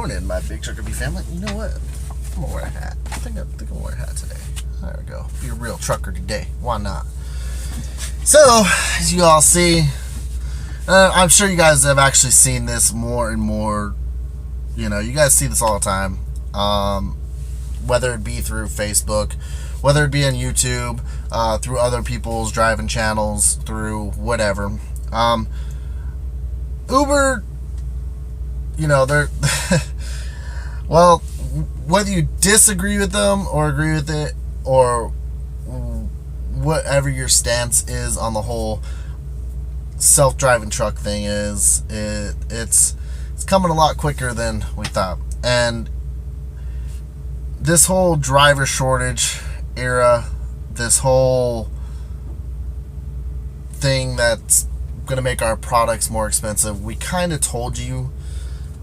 morning, my BigTruckerB family. You know what? I'm gonna wear a hat. I think I'm gonna wear a hat today. There we go. Be a real trucker today. Why not? So, as you all see, I'm sure you guys have actually seen this more and more. You know, you guys see this all the time. Whether it be through Facebook, whether it be on YouTube, through other people's driving channels, through whatever. Uber, you know, they're well, whether you disagree with them or agree with it, or whatever your stance is on the whole self-driving truck thing is, it's coming a lot quicker than we thought. And this whole driver shortage era, this whole thing that's going to make our products more expensive, we kind of told you.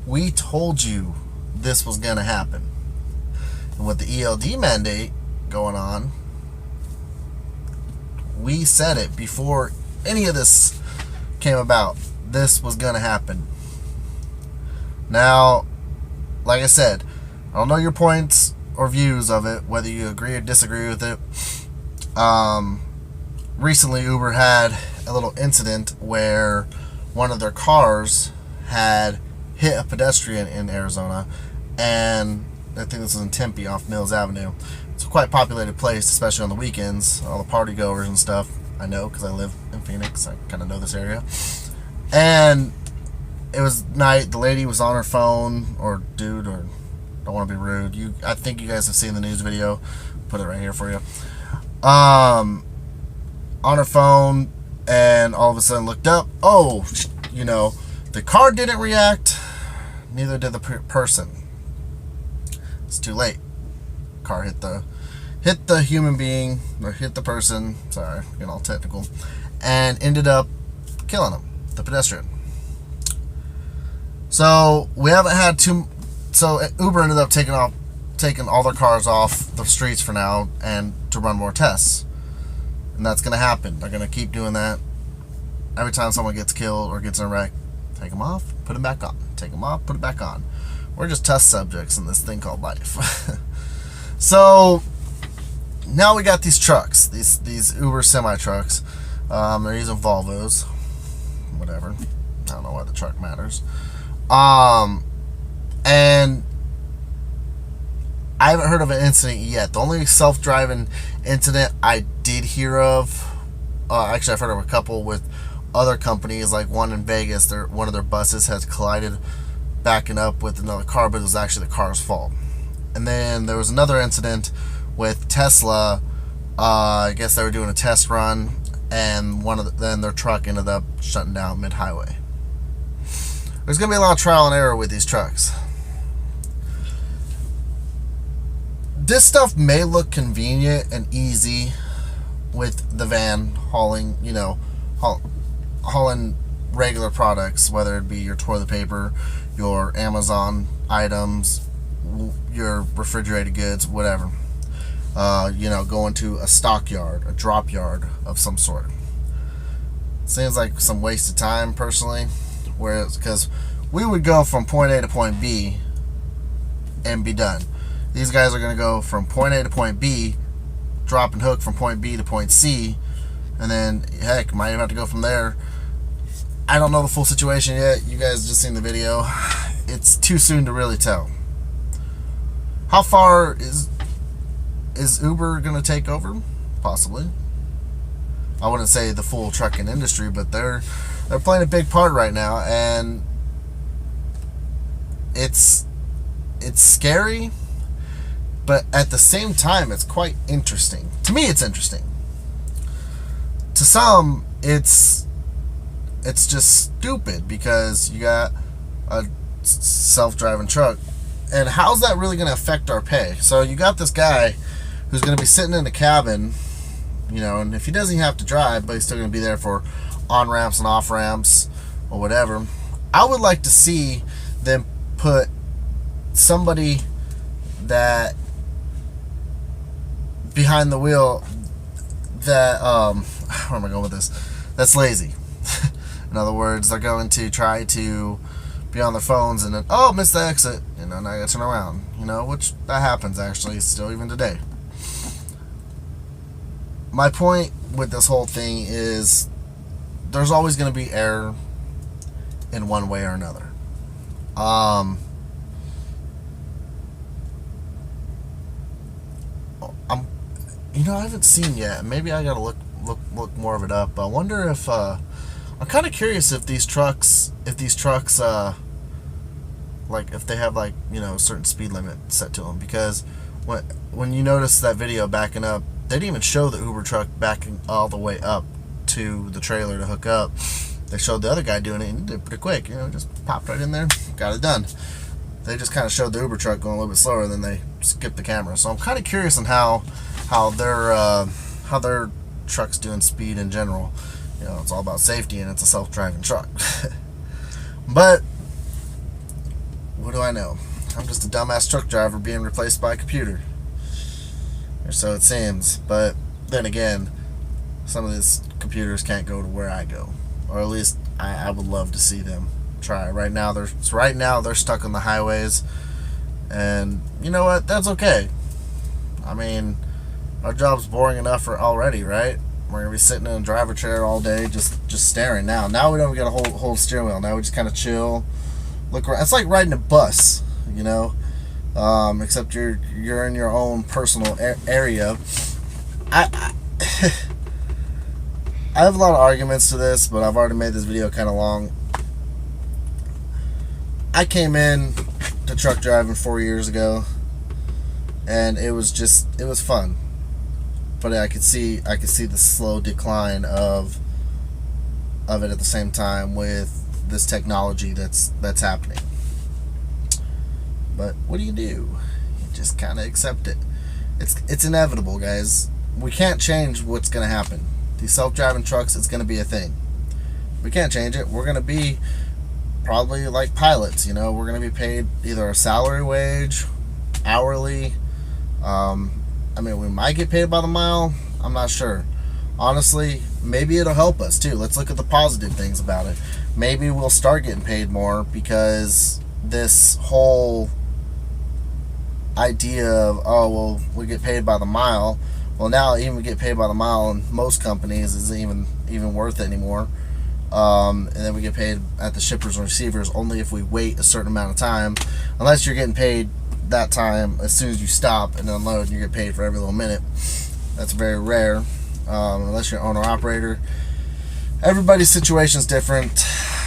We told you this was going to happen. And with the ELD mandate going on, we said it before any of this came about. This was going to happen. Now, like I said, I don't know your points or views of it, whether you agree or disagree with it. Recently, Uber had a little incident where one of their cars had hit a pedestrian in Arizona, and I think this was in Tempe off Mills Avenue. It's a quite populated place, especially on the weekends. All the party goers and stuff. I know because I live in Phoenix. I kind of know this area. And it was night. The lady was on her phone, or dude, or don't want to be rude. I think you guys have seen the news video. Put it right here for you. On her phone, and all of a sudden looked up. Oh, you know, the car didn't react. Neither did the person. It's too late. Car hit the human being, or hit the person. Sorry, getting all technical, and ended up killing him, the pedestrian. So we haven't had So Uber ended up taking all their cars off the streets for now, and to run more tests. And that's going to happen. They're going to keep doing that. Every time someone gets killed or gets in a wreck, take them off, put them back on. Take them off, put it back on. We're just test subjects in this thing called life. So now we got these trucks, these Uber semi-trucks. They're using Volvos. Whatever. I don't know why the truck matters. And I haven't heard of an incident yet. The only self-driving incident I did hear of, actually I've heard of a couple with other companies, like one in Vegas. One of their buses has collided backing up with another car, but it was actually the car's fault. And then there was another incident with Tesla. I guess they were doing a test run, and then their truck ended up shutting down mid-highway. There's going to be a lot of trial and error with these trucks. This stuff may look convenient and easy with the van hauling, you know, hauling regular products, whether it be your toilet paper, your Amazon items, your refrigerated goods, whatever. You know, going to a stockyard, a drop yard of some sort. Seems like some waste of time, personally. Because we would go from point A to point B and be done. These guys are going to go from point A to point B, drop and hook from point B to point C, and then, heck, might even have to go from there. I don't know the full situation yet. You guys just seen the video. It's too soon to really tell. How far is Uber going to take over? Possibly. I wouldn't say the full trucking industry, but they're playing a big part right now, and it's scary, but at the same time, it's quite interesting. To me, it's interesting. To some, it's just stupid, because you got a self-driving truck, and how's that really going to affect our pay? So you got this guy who's going to be sitting in the cabin, you know, and if he doesn't have to drive, but he's still going to be there for on-ramps and off-ramps or whatever. I would like to see them put somebody that behind the wheel that where am I going with this? That's lazy. In other words, they're going to try to be on their phones, and then, oh, missed the exit, you know, now I gotta turn around, you know, which that happens actually still even today. My point with this whole thing is there's always going to be error in one way or another. I haven't seen yet. Maybe I gotta look more of it up. I wonder if I'm kind of curious if these trucks, like if they have like a certain speed limit set to them, because when you notice that video backing up, they didn't even show the Uber truck backing all the way up to the trailer to hook up. They showed the other guy doing it and did it pretty quick. Just popped right in there, got it done. They just kind of showed the Uber truck going a little bit slower, and then they skipped the camera. So I'm kind of curious on how their truck's doing speed in general. It's all about safety, and it's a self-driving truck. But what do I know? I'm just a dumbass truck driver being replaced by a computer, or so it seems. But then again, some of these computers can't go to where I go, or at least I would love to see them try. Right now they're stuck on the highways, and you know what? That's okay. I mean, our job's boring enough already, right? We're gonna be sitting in a driver chair all day, just staring. Now we don't get a whole steering wheel. Now we just kind of chill, look around. It's like riding a bus, except you're in your own personal area. I have a lot of arguments to this, but I've already made this video kind of long. I came in to truck driving 4 years ago, and it was fun. But I could see the slow decline of it at the same time with this technology that's happening. But what do? You just kind of accept it. It's inevitable, guys. We can't change what's going to happen. These self-driving trucks, it's going to be a thing. We can't change it. We're going to be probably like pilots. We're going to be paid either a salary wage, hourly. We might get paid by the mile. I'm not sure. Honestly, maybe it'll help us too. Let's look at the positive things about it. Maybe we'll start getting paid more because this whole idea of, we get paid by the mile. Well, now even we get paid by the mile in most companies isn't even worth it anymore. And then we get paid at the shippers and receivers only if we wait a certain amount of time, unless you're getting paid that time as soon as you stop and unload, and you get paid for every little minute. That's very rare, unless you're an owner operator. Everybody's situation is different.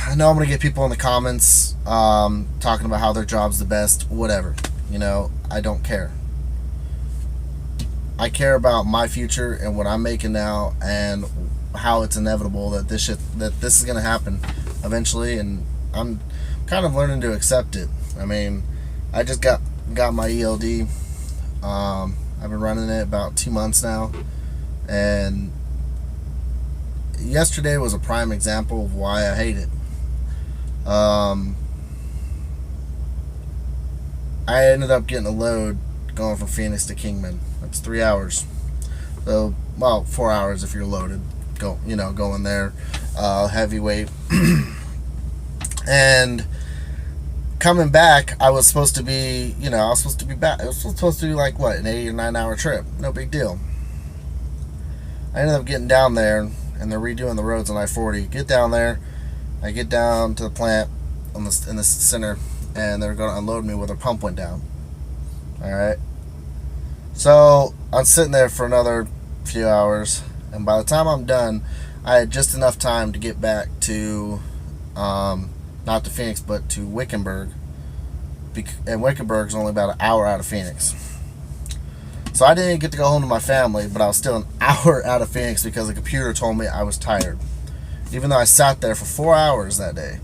I know I'm gonna get people in the comments talking about how their job's the best. Whatever, I don't care. I care about my future and what I'm making now, and how it's inevitable that this is gonna happen eventually, and I'm kind of learning to accept it. I just got my ELD. I've been running it about 2 months now, and yesterday was a prime example of why I hate it. I ended up getting a load going from Phoenix to Kingman. That's 3 hours. So, 4 hours if you're loaded. Going there, heavyweight, and coming back, I was supposed to be back. It was supposed to be like an 8 or 9 hour trip. No big deal. I ended up getting down there, and they're redoing the roads on I-40. Get down there, I get down to the plant in the center, and they're going to unload me where their pump went down. All right. So I'm sitting there for another few hours, and by the time I'm done, I had just enough time to get back to not to Phoenix, but to Wickenburg. And Wickenburg is only about an hour out of Phoenix. So I didn't get to go home to my family, but I was still an hour out of Phoenix because the computer told me I was tired. Even though I sat there for 4 hours that day.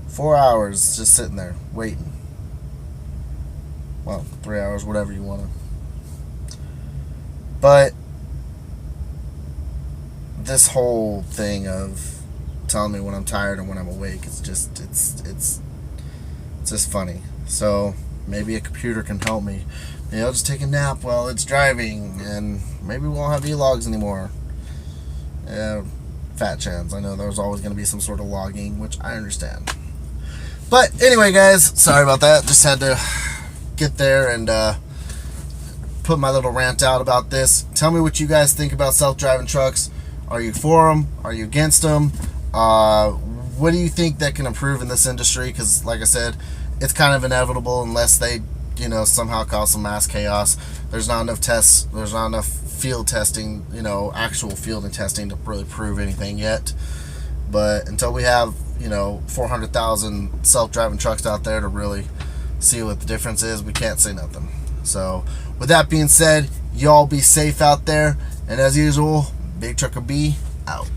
4 hours just sitting there, waiting. 3 hours, whatever you want to. But this whole thing of telling me when I'm tired and when I'm awake, it's just funny. So maybe a computer can help me. Maybe I'll just take a nap while it's driving, and maybe we won't have e-logs anymore. Fat chance. I know there's always going to be some sort of logging, which I understand. But anyway, guys, sorry about that. Just had to get there and put my little rant out about this. Tell me what you guys think about self-driving trucks. Are you for them? Are you against them? What do you think that can improve in this industry? Because, like I said, it's kind of inevitable unless they, somehow cause some mass chaos. There's not enough tests. There's not enough field testing, actual field and testing to really prove anything yet. But until we have, 400,000 self-driving trucks out there to really see what the difference is, we can't say nothing. So, with that being said, y'all be safe out there. And as usual, BigTruckerB out.